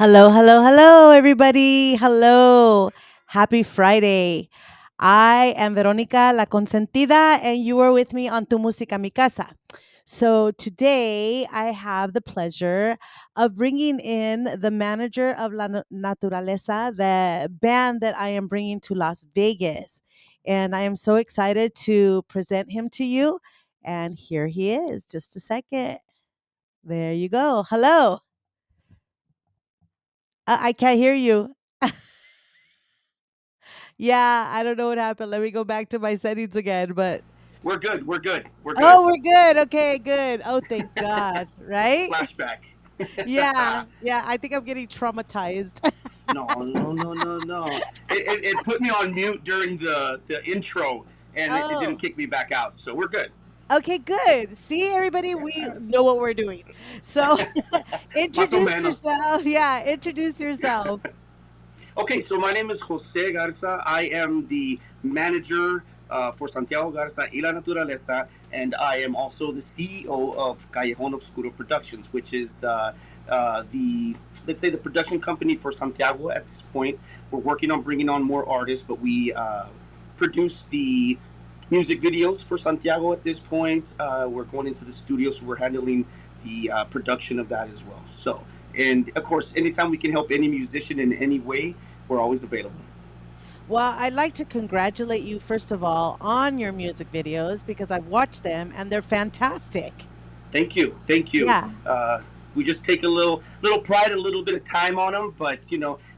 Hello, hello, hello, everybody. Hello. Happy Friday. I am Veronica La Consentida, and you are with me on Tu Musica Mi Casa. So today I have the pleasure of bringing in the manager of Naturaleza, the band that I am bringing to Las Vegas. And I am so excited to present him to you. And here he is. Just a second. There you go. Hello. I can't hear you. Yeah, I don't know what happened. Let me go back to my settings again. But We're good. We're good. We're good. oh, we're good. Okay, good. Oh, thank God. Right? Flashback. Yeah, yeah. I think I'm getting traumatized. No, no, no, no, no. It put me on mute during the intro, and it didn't Oh, kick me back out. So we're good. okay, good. See, everybody, we Yes. know what we're doing. So Más o introduce menos. yourself. Yeah, introduce yourself. Okay, so my name is Jose Garza. I am the manager for Santiago Garza y la Naturaleza, and I am also the CEO of Callejón Obscuro Productions, which is the, let's say, the production company for Santiago at this point. We're working on bringing on more artists, but we produce the music videos for Santiago at this point. We're going into the studio, so we're handling the production of that as well. So, and of course, anytime we can help any musician in any way, we're always available. Well, I'd like to congratulate you, first of all, on your music videos because I've watched them and they're fantastic. Thank you, thank you. Yeah. We just take a little pride, a little bit of time on them, but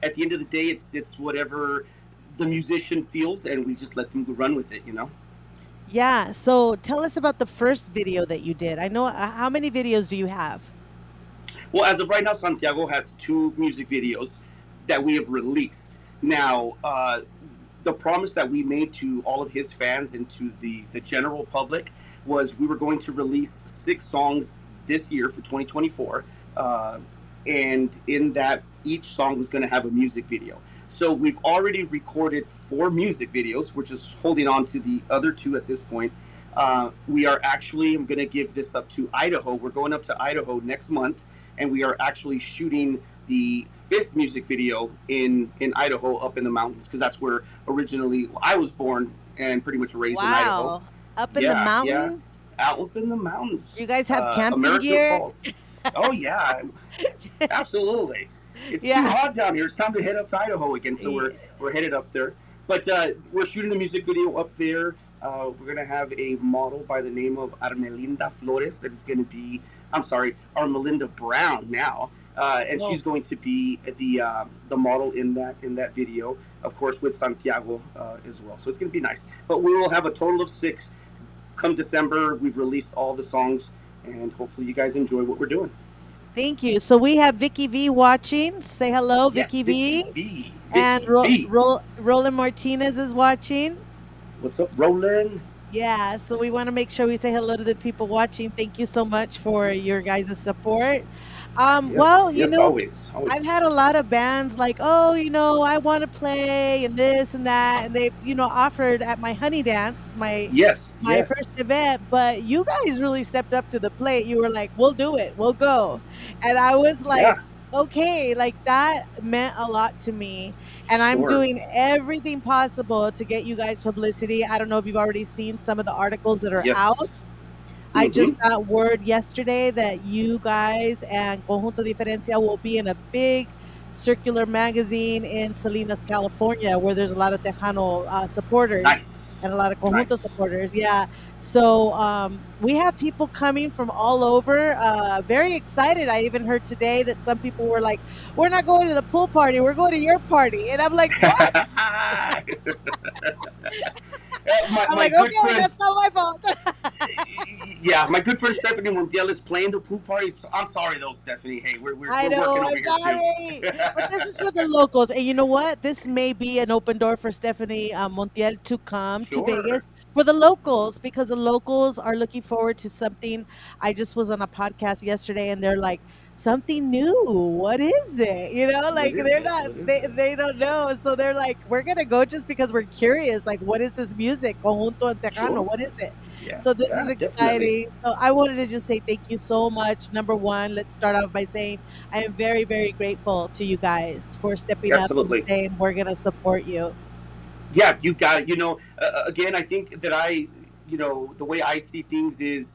at the end of the day, it's whatever the musician feels, and we just let them run with it. Yeah. So tell us about the first video that you did. I know how many videos do you have? Well, as of right now, Santiago has two music videos that we have released. Now, the promise that we made to all of his fans and to the general public was we were going to release 6 songs this year for 2024. And in that, each song was going to have a music video. So we've already recorded 4 music videos. We're just holding on to the other 2 at this point. We are actually, I'm going to give this up to Idaho. We're going up to Idaho next month, and we are actually shooting the 5th music video in Idaho, up in the mountains, because that's where originally I was born and pretty much raised in Idaho. Wow. Up in the Yeah, yeah, mountains? out up in the Do mountains, you guys have camping American gear? Falls. Oh yeah, absolutely. It's too Yeah. hot down here. It's time to head up to Idaho again. So we're Yeah. we're headed up there. But we're shooting a music video up there. We're gonna have a model by the name of Armelinda Flores that is gonna be. I'm sorry, Armelinda Brown now, and Whoa. she's going to be the model in that video, of course, with Santiago as well. So it's gonna be nice. But we will have a total of 6. Come December, we've released all the songs, and hopefully you guys enjoy what we're doing. Thank you. So we have Vicky V watching. Say hello, Yes, Vicky Vicky V. V. And Vicky V. Roland Martinez is watching. What's up, Roland? Yeah, so we want to make sure we say hello to the people watching. Thank you so much for your guys' support. Well, Yes, yes, always, I've always. had a lot of bands like, oh, I want to play and this and that, and they've, offered at my honey dance, Yes, my first yes. event, but you guys really stepped up to the plate. You were like, "We'll do it. We'll go." And I was like, Yeah, "Okay," like that meant a lot to me, and I'm sure. doing everything possible to get you guys publicity. I don't know if you've already seen some of the articles that are out. Yes. I just Mm-hmm. got word yesterday that you guys and Conjunto Diferencia will be in a big circular magazine in Salinas, California, where there's a lot of Tejano supporters Nice. and a lot of Conjunto Nice. supporters. Yeah. So we have people coming from all over. Very excited. I even heard today that some people were like, we're not going to the pool party. We're going to your party. And I'm like, what? my, I'm my like, good okay, friend, that's not my fault. yeah, my good friend Stephanie Montiel is playing the pool party. I'm sorry though, Stephanie. Hey, I we're know, working over I'm here too. sorry, but this is for the locals, and you know what? This may be an open door for Stephanie, Montiel to come to Sure. Vegas for the locals, because the locals are looking forward to something. I just was on a podcast yesterday, and they're like, something new. What is it? What Like is they're it? not What is they it? they don't know. So they're like, we're gonna go just because we're curious. Like, what is this music? Conjunto and Tejano, Sure. what is it? Yeah. So this is Yeah. Definitely. exciting. So I wanted to just say thank you so much. Number one, let's start off by saying I am very, very grateful to you guys for stepping up and Absolutely. saying we're gonna support you. Yeah, you got it. Again, I think that the way I see things is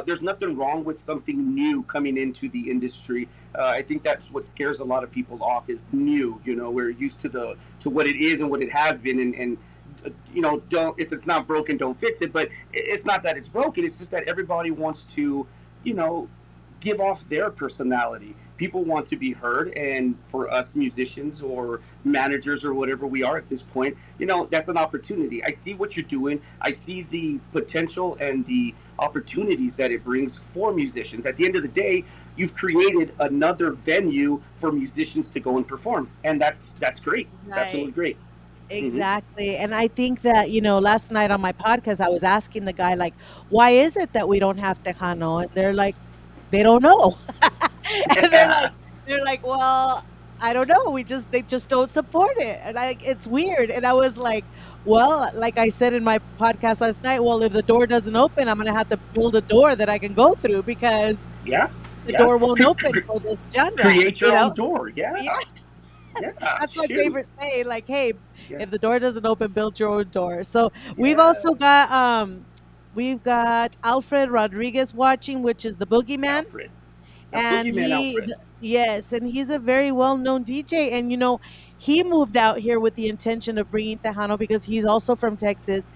there's nothing wrong with something new coming into the industry. I think that's what scares a lot of people off is new. We're used to what it is and what it has been, and don't if it's not broken, don't fix it. But it's not that it's broken. It's just that everybody wants to, you know, give off their personality. People want to be heard, and for us musicians or managers or whatever we are at this point, that's an opportunity. I see what you're doing. I see the potential and the opportunities that it brings for musicians. At the end of the day, you've created another venue for musicians to go and perform, and that's great. It's Right. absolutely great. Hmm. Exactly. And I think that, last night on my podcast, I was asking the guy, like, why is it that we don't have Tejano? And they're like, they don't know. And Yeah, they're like, well, I don't know. They just don't support it. And it's weird. And I was like, well, like I said in my podcast last night, well, if the door doesn't open, I'm going to have to build a door that I can go through because yeah, the yeah. door won't open for this genre, Create your own door. Yeah, Yeah. yeah. That's my Shoot. favorite saying, like, "Hey, Yeah, if the door doesn't open, build your own door." So, yeah. we've got Alfred Rodriguez watching, which is the boogeyman. Alfred, the And boogeyman, Alfred. yes, and he's a very well-known DJ. And he moved out here with the intention of bringing Tejano because he's also from Texas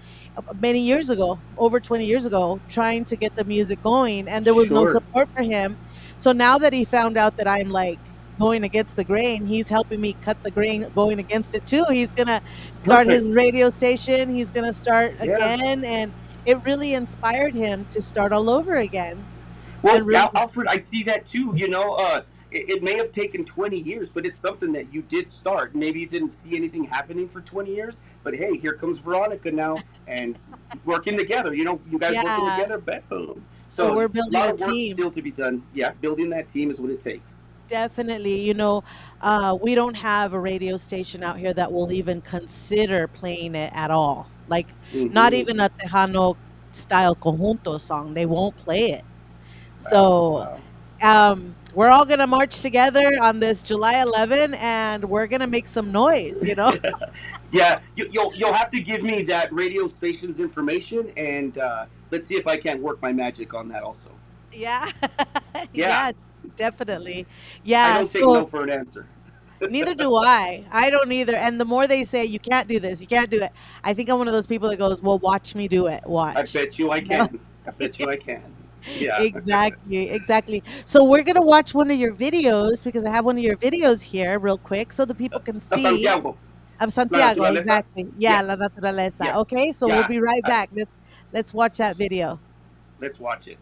many years ago, over 20 years ago, trying to get the music going. And there was no Sure. support for him. So now that he found out that I'm like going against the grain, he's helping me cut the grain going against it too. He's going to start his Perfect. radio station. He's going to start Yeah. again. And it really inspired him to start all over again Well, and really. Alfred, I see that too. It may have taken 20 years, but it's something that you did start. Maybe you didn't see anything happening for 20 years, but hey, here comes Veronica now and working together. You guys working Yeah. together, boom. So So we're a building lot a of work team. still to be done. Yeah, building that team is what it takes. Definitely. We don't have a radio station out here that will even consider playing it at all. Like, not Hmm. even a Tejano style conjunto song. They won't play it. Wow, So, wow. we're all gonna march together on this July 11, and we're gonna make some noise. Yeah, you'll have to give me that radio station's information, and let's see if I can't work my magic on that also. Yeah. Yeah, Yeah, definitely. I Yeah. don't take So no for an answer. neither do I. I don't either. And the more they say you can't do this, you can't do it. I think I'm one of those people that goes, "Well, watch me do it. I Watch." bet you I You know? can. I bet you I can. Yeah. Exactly, exactly. So we're gonna watch one of your videos because I have one of your videos here real quick so the people can see Santiago, of la Santiago, naturaleza. exactly. Yeah, La Yes. Naturaleza. Yes. Okay, so we'll Yeah. be right I, back. Let's watch that video. let's watch it.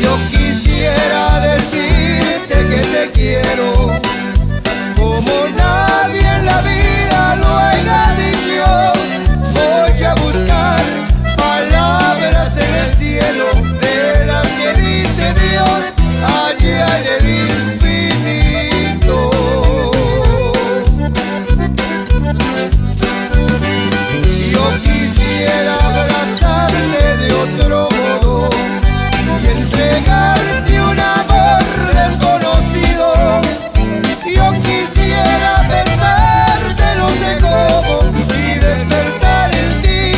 Yo quisiera decirte que te quiero, como nadie en la vida lo haya dicho. Voy a buscar palabras en el cielo, de las que dice Dios allá en el infinito. Yo quisiera abrazarte de otro modo y entregarte un amor desconocido. Yo quisiera besarte, no sé cómo, y despertar en ti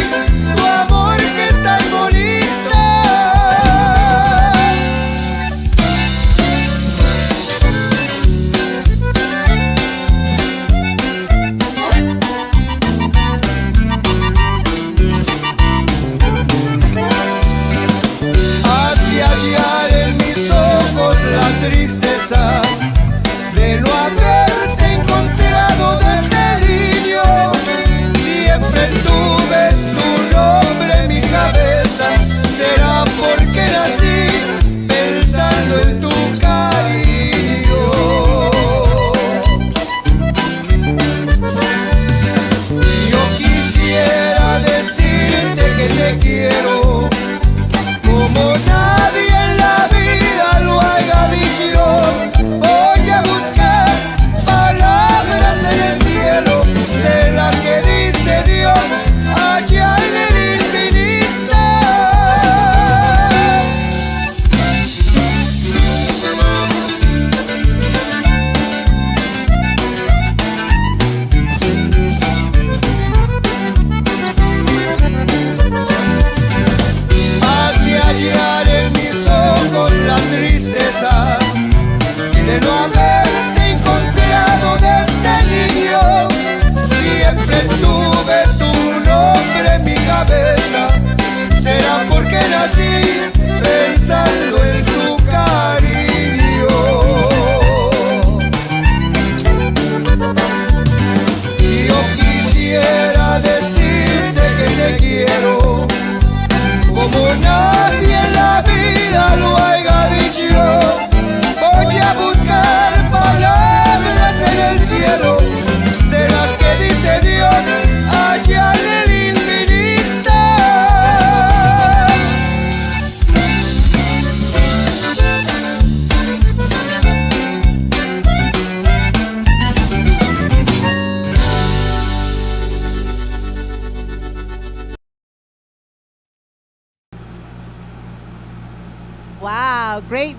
Wow, great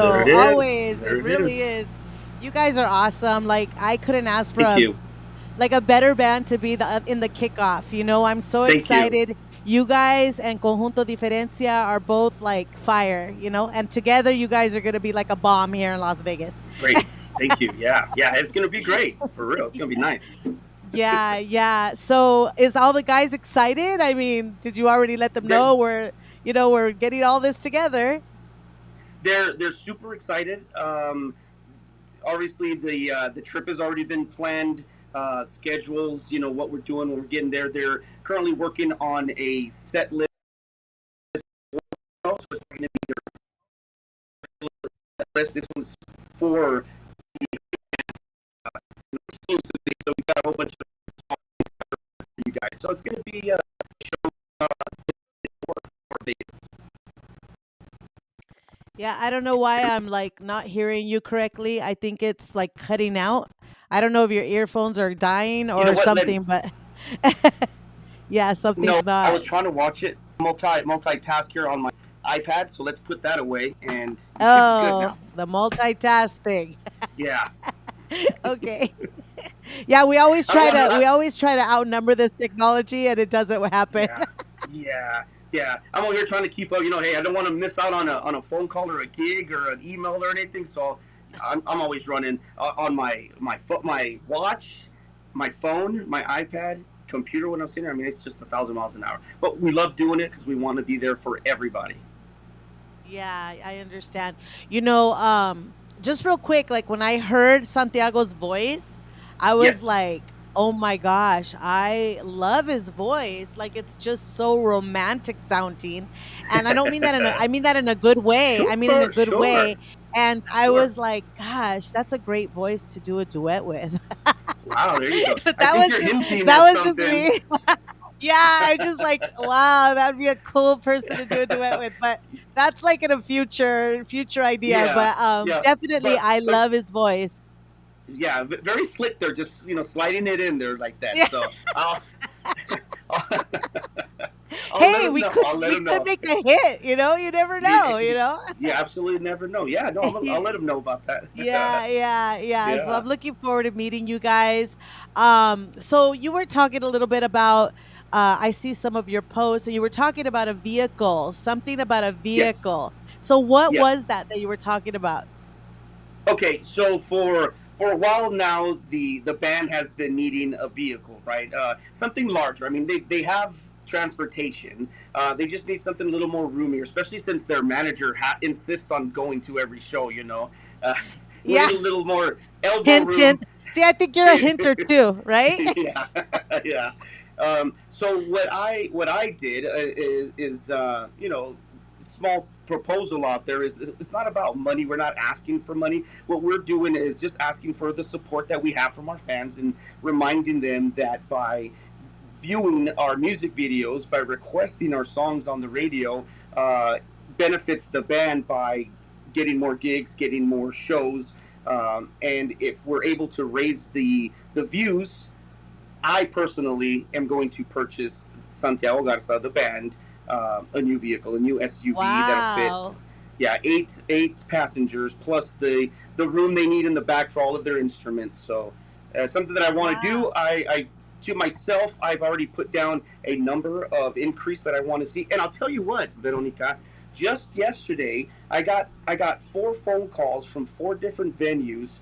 There video. it is. Always. There It it really is. is. You guys are awesome. Like I couldn't ask for Thank a you. like a better band to be the in the kickoff. You know, I'm so Thank you. excited. You guys and Conjunto Diferencia are both like fire, you know, and together you guys are going to be like a bomb here in Las Vegas. Great. Thank you. Yeah. Yeah. It's gonna be great. For real. It's gonna be nice. Yeah, yeah. So is all the guys excited? I mean, did you already let them They're know we're getting all this together? they're super excited. Obviously the trip has already been planned. Schedules, what we're doing when we're getting there. They're currently working on a set list, so it's going to be their list. This one's for exclusively, so he's got a whole bunch of for you guys. So it's going to be for Vegas. Yeah, I don't know why I'm like not hearing you correctly. I think it's like cutting out. I don't know if your earphones are dying You know or what? something, but yeah, No, something's I not. was trying to watch it multitask here on my iPad. So let's put that away, and you should be good Oh, now. the multitask thing. Yeah, Okay. Yeah, I wonder. we always try to outnumber this technology and it doesn't happen. Yeah, yeah, yeah. I'm over here trying to keep up. Hey, I don't want to miss out on a phone call or a gig or an email or anything. So I'm always running on my watch, my phone, my iPad, computer when I'm sitting there. I mean, it's just 1,000 miles an hour. But we love doing it because we want to be there for everybody. Yeah, I understand. You know, just real quick, like when I heard Santiago's voice, I was Yes. like, "Oh my gosh, I love his voice. Like it's just so romantic sounding." And I don't mean that in a I mean that in a good way. I mean in a Sure, good sure, way. And I sure. was like, "Gosh, that's a great voice to do a duet with." Wow, there you go. But I think you're hinting that at was just something. me. Yeah, I just like, wow, that'd be a cool person to do a duet with. But that's like in a future idea. Yeah, But yeah, definitely I but love his voice. yeah, very slick. They're just sliding it in there like that. Yeah. So I'll, I'll let Hey, them know. I'll let we them could know. make a hit, you know? You never know, you know? You absolutely never know. Yeah, no, I'll let them know about Yeah, that. yeah, yeah. So Yeah. I'm looking forward to meeting you guys. So you were talking a little bit about I see some of your posts and you were talking about a vehicle, something about a Yes. vehicle. So what was Yes. that you were talking about? Okay, so for a while now, the band has been needing a vehicle, right? Something larger. I mean, they have transportation. They just need something a little more roomier, especially since their manager insists on going to every show. Uh, we Yeah, need a little more elbow hint, room. hint. See, I think you're a hinter too, right? Yeah, yeah. So what I did is small proposal out there is it's not about money. We're not asking for money. What we're doing is just asking for the support that we have from our fans and reminding them that by viewing our music videos, by requesting our songs on the radio, uh, benefits the band by getting more gigs, getting more shows, and if we're able to raise the views, I personally am going to purchase Santiago Garza, the band, a new vehicle, a new SUV that'll fit. Wow. Yeah, eight passengers plus the room they need in the back for all of their instruments. So, something that I want to do. Wow. I to myself, I've already put down a number of increase that I want to see, and I'll tell you what, Veronica. Just yesterday, I got 4 phone calls from 4 different venues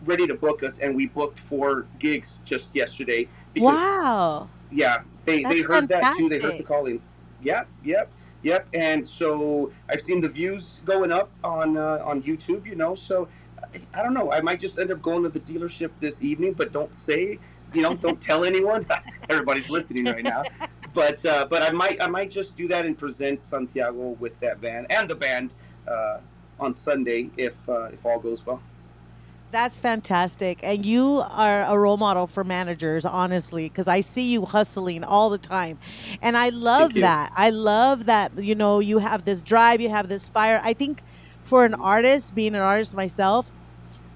ready to book us, and we booked 4 gigs just yesterday because Wow. yeah, they That's heard that too. They heard the fantastic. calling. Yep, yep, yep. And so I've seen the views going up on YouTube. So I don't know. I might just end up going to the dealership this evening, but don't say. Don't tell anyone. Everybody's listening right now. But I might just do that and present Santiago with that van and the band uh, on Sunday if all goes well. That's fantastic. And you are a role model for managers, honestly, because I see you hustling all the time. And I Thank love you. that. I love that, you have this drive, you have this fire. I think for an artist, being an artist myself,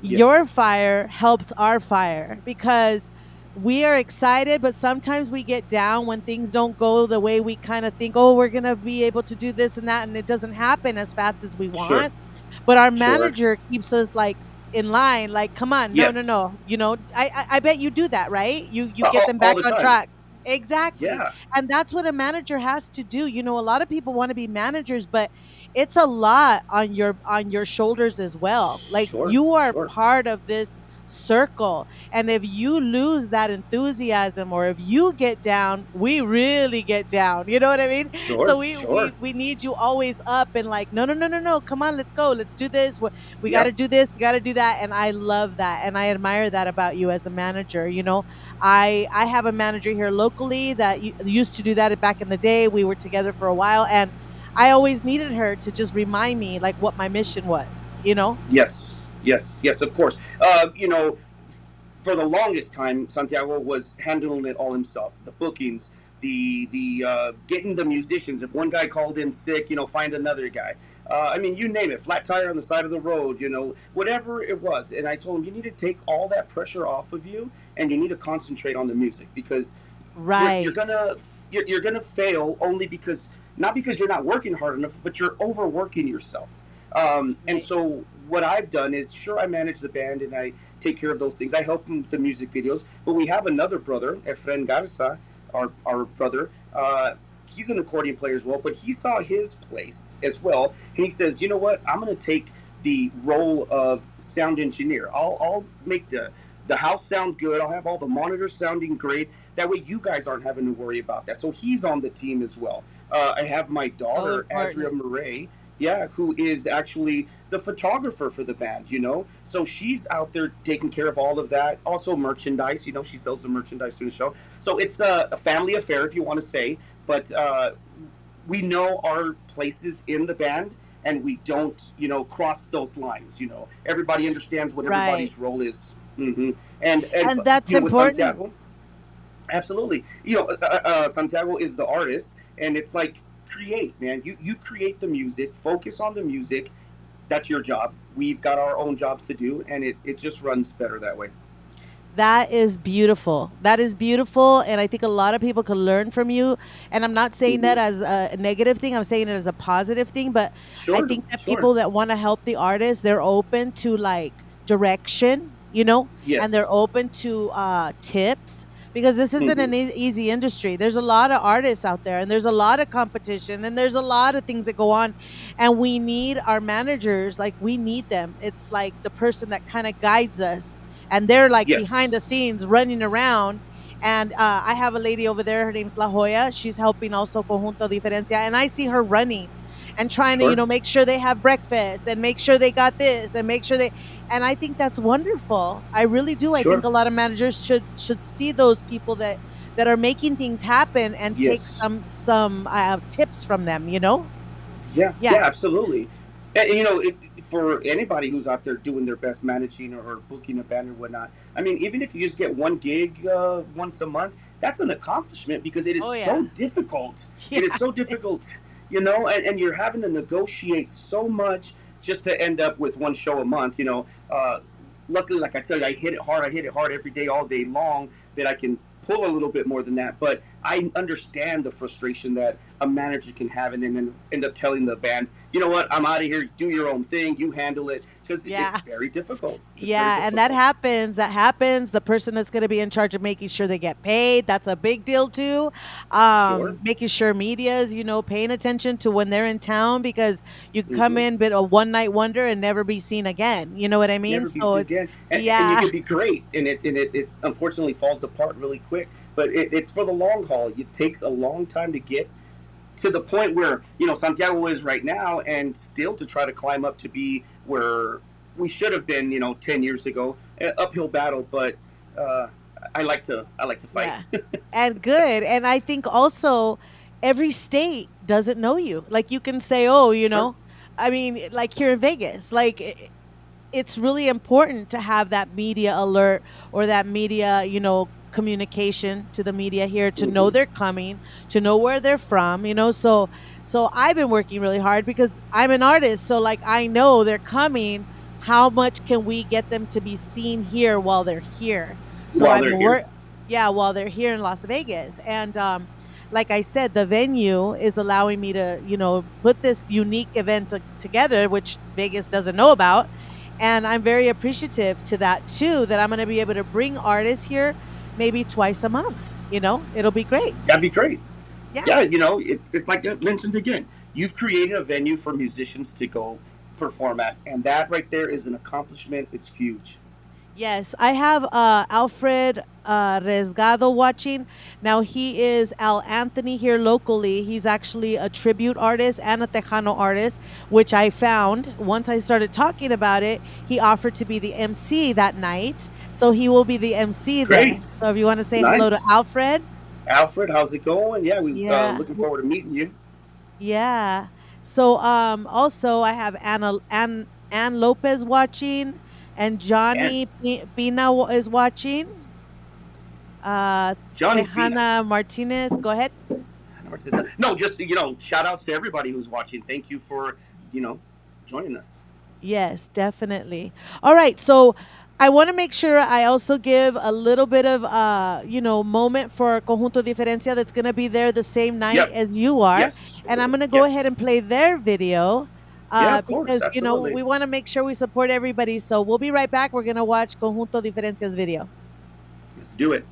your Yes. fire helps our fire because we are excited, but sometimes we get down when things don't go the way we kind of think, oh, we're going to be able to do this and that. And it doesn't happen as fast as we Sure, want. But our sure. manager keeps us like in line, like, come on, no, no, Yes, no. I bet you do that, right? You get them all back the on time. track. Exactly. Yeah, And that's what a manager has to do. A lot of people want to be managers, but it's a lot on your shoulders as well. Like, sure, you are sure. part of this circle, and if you lose that enthusiasm, or if you get down, we really get down. You know what I mean? So Sure, we sure. we we need you always up and like, no, no, no, no, no, come on, let's go, let's do this. We got to Yep. do this, we got to do that. And I love that, and I admire that about you as a manager. I have a manager here locally that used to do that back in the day. We were together for a while, and I always needed her to just remind me like what my mission was. Yes, yes, yes, of course. For the longest time, Santiago was handling it all himself. The bookings, the getting the musicians. If one guy called in sick, find another guy. I mean, you name it, flat tire on the side of the road, whatever it was. And I told him, you need to take all that pressure off of you, and you need to concentrate on the music, because you're Right. gonna you're gonna fail only because, not because you're not working hard enough, but you're overworking yourself. And Right. so what I've done is, sure, I manage the band and I take care of those things. I help them with the music videos, but we have another brother, Efren Garza, our brother. He's an accordion player as well, but he saw his place as well, and he says, you know what, I'm going to take the role of sound engineer. I'll make the house sound good. I'll have all the monitors sounding great. That way, you guys aren't having to worry about that. So he's on the team as well. I have my So daughter, Azria important. Murray, yeah, who is actually the photographer for the band. So she's out there taking care of all of that. Also merchandise, she sells the merchandise through the show. So it's a family affair, if you want to say. But we know our places in the band, and we don't, cross those lines. Everybody understands what Right. everybody's role is. And And that's with important. Santiago, absolutely. Santiago is the artist, and it's like, create, man. You create the music, focus on the music. That's your job. We've got our own jobs to do, and it just runs better that way. That is beautiful. That is beautiful. And I think a lot of people can learn from you. And I'm not saying that Hmm. as a negative thing, I'm saying it as a positive thing. But I Sure, think that sure. people that want to help the artist, they're open to like direction, and they're Yes, open to tips, because this isn't hmm, an easy industry. There's a lot of artists out there, and there's a lot of competition, and there's a lot of things that go on. And we need our managers, like, we need them. It's like the person that kind of guides us, and they're like behind yes, the scenes running around. And I have a lady over there. Her name's La Joya. She's helping also Conjunto Diferencia, and I see her running and trying to sure, make sure they have breakfast, and make sure they got this, and make sure they. And I think that's wonderful. I really do. I think sure. a lot of managers should see those people that are making things happen, and take Yes. some tips from them. Yeah, Yeah. yeah, absolutely. And, for anybody who's out there doing their best managing, or booking a band or whatnot, I mean, even if you just get one gig once a month, that's an accomplishment, because it is Oh yeah. so difficult. Yeah. It is so It's difficult, and you're having to negotiate so much just to end up with one show a month. Luckily, like I tell you, I hit it hard. I hit it hard every day, all day long, that I can pull a little bit more than that. But I understand the frustration that a manager can have, and then end up telling the band, you know what, I'm out of here. Do your own thing. You handle it, because it's yeah. very difficult. It's very Yeah, and that difficult. happens. That happens. The person that's going to be in charge of making sure they get paid, that's a big deal too. Sure. Making sure media is, paying attention to when they're in town, because you come Hmm. in but a one night wonder and never be seen again. You know what I mean? Never be So seen it's, again, and you yeah. could be great, and it unfortunately falls apart really quick. But it's for the long haul. It takes a long time to get to the point where Santiago is right now, and still to try to climb up to be where we should have been 10 years ago. Uphill battle, but uh, I like to fight. Yeah. And good. And I think also every state doesn't know you. Like, you can say, oh, Sure. I mean, like here in Vegas, like, it's really important to have that media alert, or that media, communication to the media here, to know Hmm. they're coming, to know where they're from. So I've been working really hard, because I'm an artist. So like, I know they're coming. How much can we get them to be seen here while they're here? So While I'm they're here. Yeah, while they're here in Las Vegas. And like I said, the venue is allowing me to, put this unique event together, which Vegas doesn't know about. And I'm very appreciative to that too, that I'm going to be able to bring artists here maybe twice a month. It'll be great. That'd be great. Yeah. Yeah, it's like I mentioned again. You've created a venue for musicians to go perform at, and that right there is an accomplishment. It's huge. Yes, I have Alfred Resgado watching. Now, he is Al Anthony here locally. He's actually a tribute artist and a Tejano artist, which I found once I started talking about it. He offered to be the MC that night. So he will be the MC there. Great, So if you want to say hello to nice. Alfred, Alfred, how's it going? Yeah, we yeah. looking forward to meeting you. Yeah. So also I have Ann Lopez watching, and And Johnny Pina is watching. Uh Johnny Pina. Tejana Martinez, go ahead. No, just shout outs to everybody who's watching. Thank you for you know joining us. Yes, definitely. All right, so I want to make sure I also give a little bit of moment for Conjunto Diferencia that's going to be there the same night Yep. as you are, Yes. and I'm going to go ahead Yes. and play their video Yeah, of course. because Absolutely. we want to make sure we support everybody. So we'll be right back. We're going to watch Conjunto Diferencia's video. Let's do it.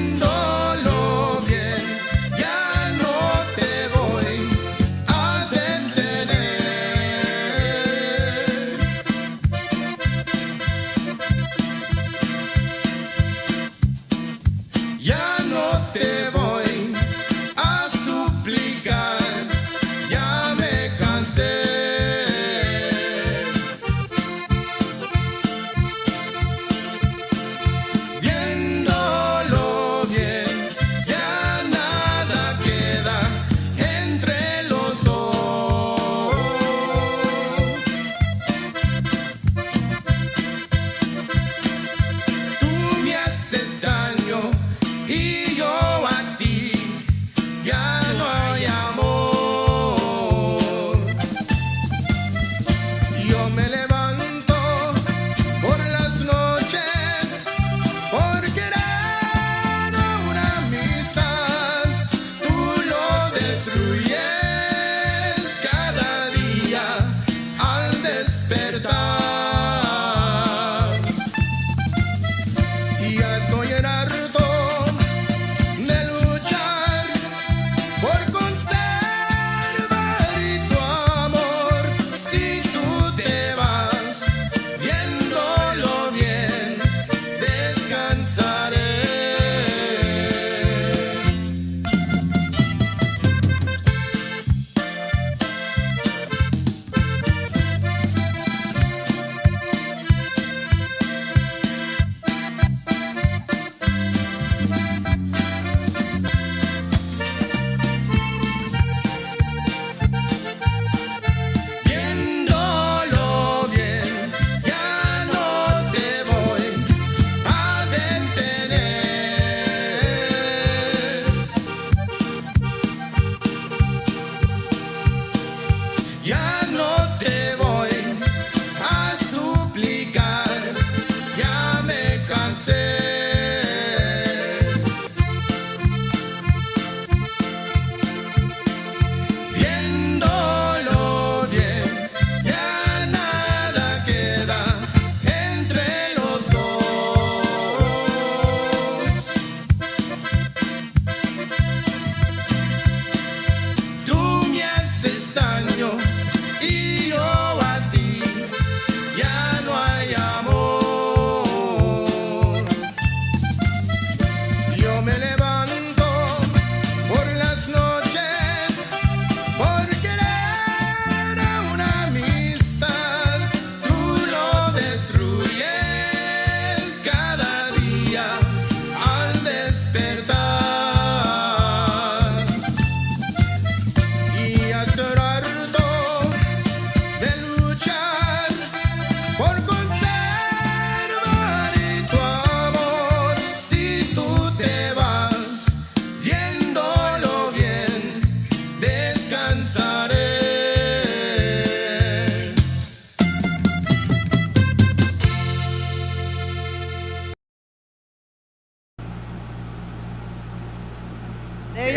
Viéndolo bien, ya no te voy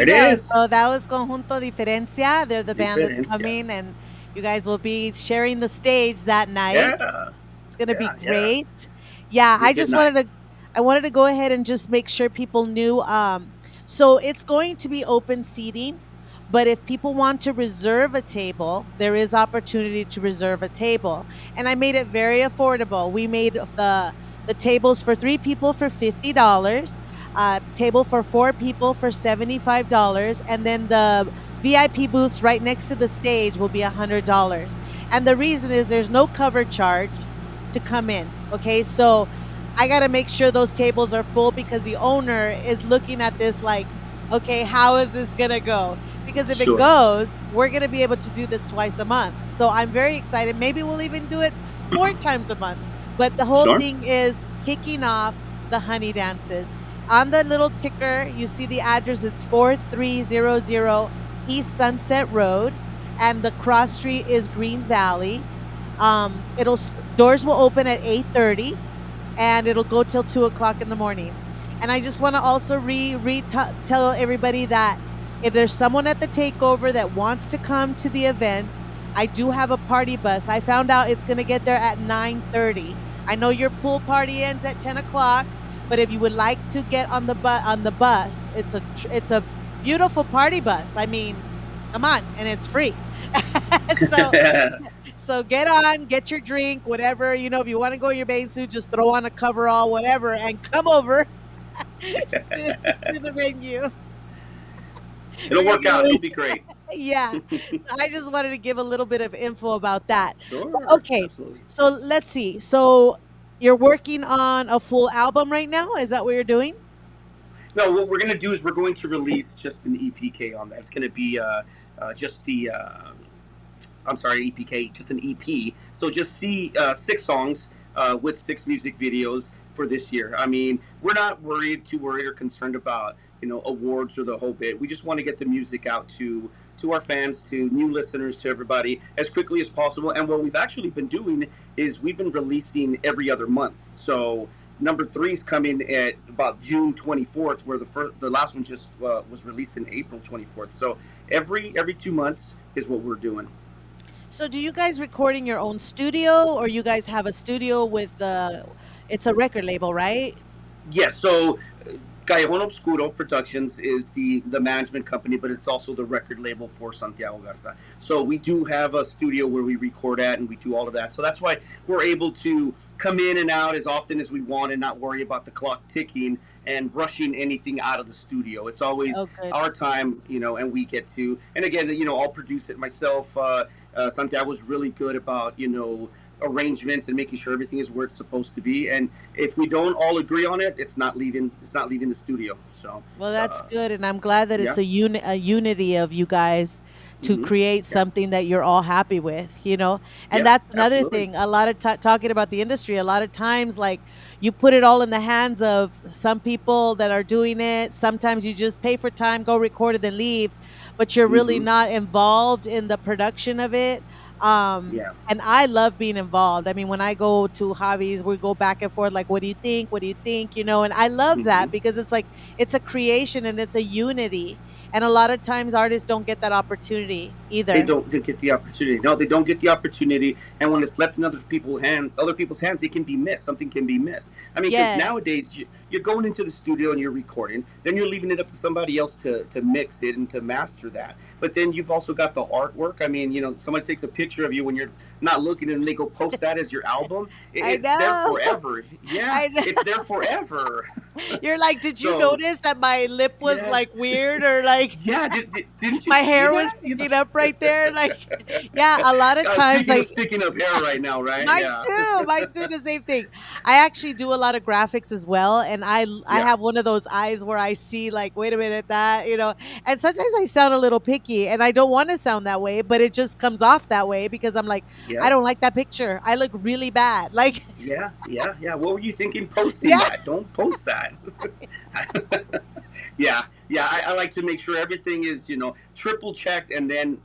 you it go. is. So that was Conjunto Diferencia. They're the band that's Diferencia. coming, and you guys will be sharing the stage that night. Yeah, It's gonna be yeah. great. Yeah, Be a good night. I wanted to go ahead and just make sure people knew. So it's going to be open seating, but if people want to reserve a table, there is opportunity to reserve a table. And I made it very affordable. We made the tables for 3 people for $50, table for 4 people for $75, and then the VIP booths right next to the stage will be $100. And the reason is there's no cover charge to come in. Okay. So I got to make sure those tables are full because the owner is looking at this like, okay, how is this going to go? Because if it Sure, goes, we're going to be able to do this twice a month. So I'm very excited. Maybe we'll even do it 4 times a month. But the whole sure. thing is kicking off the honey dances. On the little ticker, you see the address. It's 4300 East Sunset Road, and the cross street is Green Valley. Doors will open at 8:30, and it'll go till 2 o'clock in the morning. And I just want to also tell everybody that if there's someone at the takeover that wants to come to the event, I do have a party bus. I found out it's going to get there at 9:30. I know your pool party ends at 10 o'clock, but if you would like to get on the bus, it's a beautiful party bus. I mean, come on, and it's free. so so get on, get your drink, whatever. If you want to go in your bathing suit, just throw on a coverall, whatever, and come over to the venue. It'll We're gonna work get out. It'll really, be great. yeah. So I just wanted to give a little bit of info about that. But Sure, okay, absolutely. so let's see. So you're working on a full album right now? Is that what you're doing? No, what we're gonna do is we're going to release just an EPK on that. It's gonna be just the I'm sorry, EPK, just an EP. So just see 6 songs with 6 music videos for this year. I mean, we're not too worried or concerned about awards or the whole bit. We just want to get the music out to our fans, to new listeners, to everybody as quickly as possible. And what we've actually been doing is we've been releasing every other month. So number 3 is coming at about June 24th, where the last one just was released in April 24th. So every 2 months is what we're doing. So do you guys record in your own studio, or you guys have a studio with it's a record label, right? Yes, so Callejón Obscuro Productions is the management company, but it's also the record label for Santiago Garza. So we do have a studio where we record at, and we do all of that. So that's why we're able to come in and out as often as we want and not worry about the clock ticking and rushing anything out of the studio. It's always Oh, good. our time, and we get to. And again, I'll produce it myself. Santiago's really good about arrangements and making sure everything is where it's supposed to be. And if we don't all agree on it, it's not leaving. It's not leaving the studio. So Well, that's good, and I'm glad that yeah. it's a unity of you guys to Hmm. create Yeah. something that you're all happy with. And Yeah. that's another Absolutely. thing. A lot of talking about the industry. A lot of times, like you put it all in the hands of some people that are doing it. Sometimes you just pay for time, go record it, then leave, but you're really Hmm. not involved in the production of it. Yeah. And I love being involved. I mean, when I go to Javi's, we go back and forth, like, what do you think? What do you think? And I love Hmm. that because it's like it's a creation and it's a unity. And a lot of times artists don't get that opportunity They either. don't get the opportunity. No, they don't get the opportunity. And when it's left in other people's hands, it can be missed. Something can be missed. I mean, because Yes, nowadays you're going into the studio and you're recording, then you're leaving it up to somebody else to mix it and to master that. But then you've also got the artwork. I mean, somebody takes a picture of you when you're not looking and they go post that as your album. I It's there know. forever. Yeah, I know. it's there forever. You're like, did you So notice that my lip was yeah, like weird, or like yeah. Didn't you my see hair was that? sticking up right there? Like, yeah, a lot of times, Speaking of like, sticking up hair right now, right? mine Yeah. too. Mine's doing the same thing. I actually do a lot of graphics as well, and I Yeah. have one of those eyes where I see like, wait a minute, that. And sometimes I sound a little picky, and I don't want to sound that way, but it just comes off that way because I'm like, I Yeah. don't like that picture. I look really bad. Like, Yeah. Yeah. Yeah. What were you thinking posting yeah, that? Don't post that. Yeah. Yeah. I like to make sure everything is, triple checked and then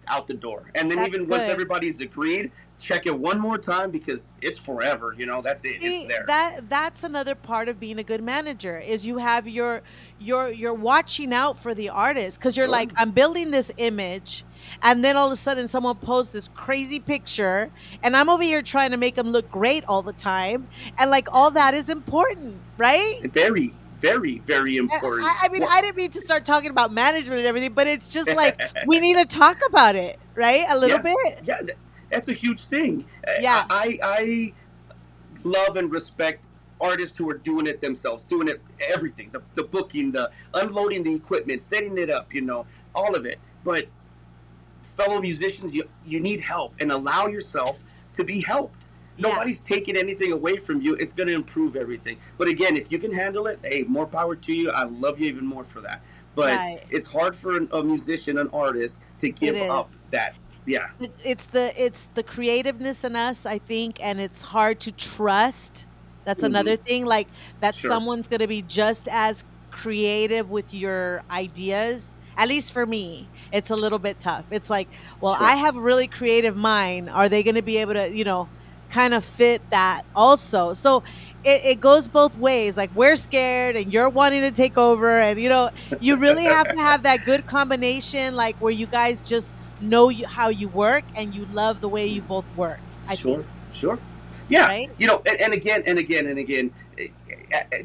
out the door. And then that's even once good. everybody's agreed, check it one more time because it's forever. That's it. It's See, there. that's another part of being a good manager is you have you're watching out for the artist because you're Sure. like, I'm building this image, and then all of a sudden someone posts this crazy picture, and I'm over here trying to make them look great all the time, and like all that is important, right? Very, very, very And important. I mean, Well, I didn't mean to start talking about management and everything, but it's just like we need to talk about it, right? A little yeah, bit. yeah, that's a huge thing. Yeah. I love and respect artists who are doing it themselves, doing it everything, the booking, the unloading the equipment, setting it up, all of it. But fellow musicians, you need help and allow yourself to be helped. Yeah. Nobody's taking anything away from you. It's going to improve everything. But again, if you can handle it, hey, more power to you. I love you even more for that. But Right. it's hard for a musician, an artist, to It give up is. that. Yeah, It's the creativeness in us, I think, and it's hard to trust. That's hmm, another thing, like that sure, someone's going to be just as creative with your ideas. At least for me, it's a little bit tough. It's like, well, I sure, have a really creative mind. Are they going to be able to, kind of fit that also? So it goes both ways. Like we're scared and you're wanting to take over, and you really have to have that good combination, like where you guys just know how you work and you love the way you both work, I think, sure, sure. Yeah, right? and again and again and again,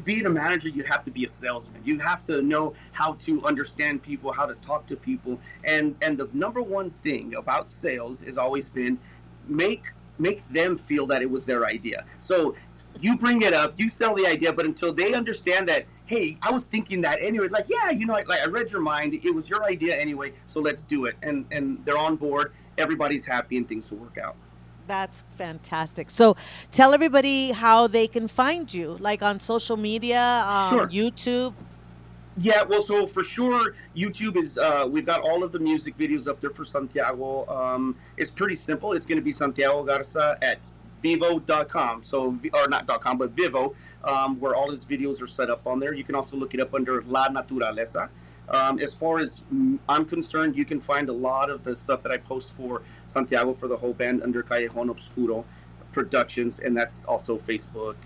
being a manager, you have to be a salesman. You have to know how to understand people, how to talk to people, and the number one thing about sales has always been make make them feel that it was their idea. So you bring it up, you sell the idea, but until they understand that, hey, I was thinking that anyway, like, yeah, I read your mind, it was your idea anyway, so let's do it, and they're on board, everybody's happy, and things will work out. That's fantastic. So tell everybody how they can find you, like on social media, Sure. YouTube. Yeah, well, so for sure, YouTube is, we've got all of the music videos up there for Santiago. It's pretty simple. It's going to be Santiago Garza at vivo.com. So, or not .com, but Vivo, where all his videos are set up on there. You can also look it up under La Naturaleza. As far as I'm concerned, you can find a lot of the stuff that I post for Santiago for the whole band under Callejon Obscuro Productions, and that's also Facebook,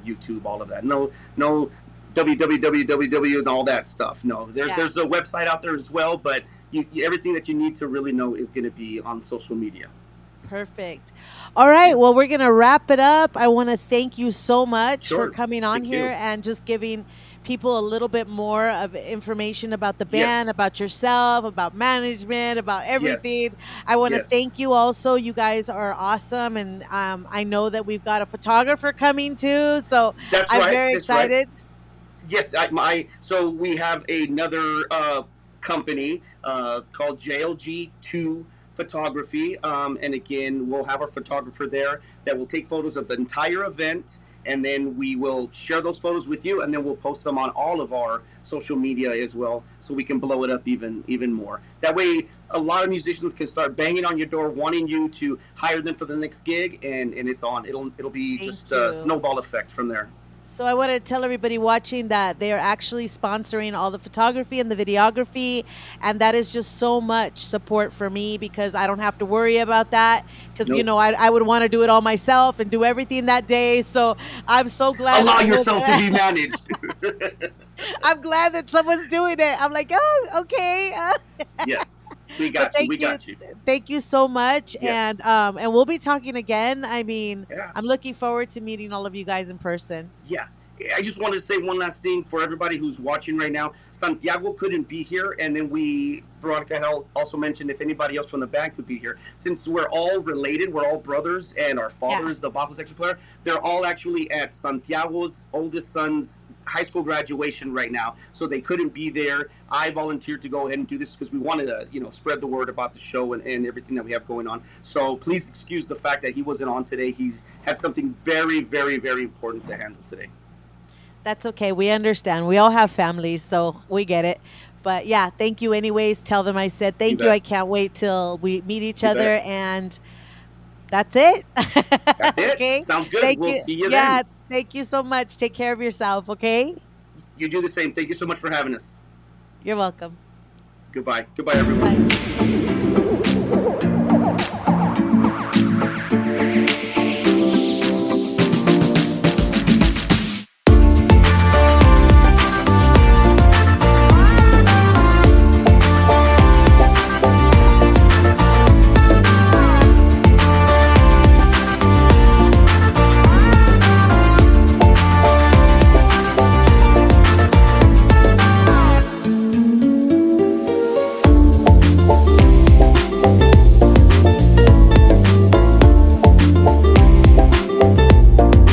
YouTube, all of that. No www and all that stuff. No, there's Yeah. there's a website out there as well, but everything that you need to really know is going to be on social media. Perfect. All right. Yeah, Well, we're going to wrap it up. I want to thank you so much for sure. coming on Thank here you. and just giving people a little bit more of information about the band, Yes, about yourself, about management, about yes, everything. I want to yes. thank you also. You guys are awesome. And I know that we've got a photographer coming too. So That's I'm right. very That's right. excited. Yes, so we have another company called JLG2 Photography, and again, we'll have our photographer there that will take photos of the entire event, and then we will share those photos with you, and then we'll post them on all of our social media as well, so we can blow it up even more. That way, a lot of musicians can start banging on your door, wanting you to hire them for the next gig, and it's on. It'll be Thank just a you. snowball effect from there. So I want to tell everybody watching that they are actually sponsoring all the photography and the videography, and that is just so much support for me because I don't have to worry about that because Nope. I would want to do it all myself and do everything that day. So I'm so glad that Allow someone yourself to be managed. I'm glad that someone's doing it. I'm like, oh, okay. Yes, we But got you. We got you. thank you so much, Yes. and we'll be talking again. I mean, Yeah. I'm looking forward to meeting all of you guys in person. Yeah. I just wanted to say one last thing for everybody who's watching right now. Santiago couldn't be here, and then Veronica had also mentioned if anybody else from the band could be here. Since we're all related, we're all brothers, and our father Yeah. is the bajo section player, they're all actually at Santiago's oldest son's high school graduation right now, so they couldn't be there. I volunteered to go ahead and do this because we wanted to, spread the word about the show and everything that we have going on. So please excuse the fact that he wasn't on today. He's had something very, very, very important to handle today. That's okay. We understand. We all have families, so we get it. But yeah, thank you anyways. Tell them I said You thank you. bet. I can't wait till we meet each You bet. other, and that's it. That's it. Okay. Sounds good. Thank We'll you. see you Yeah, then. thank you so much. Take care of yourself, okay? You do the same. Thank you so much for having us. You're welcome. Goodbye. Goodbye, everyone. Bye.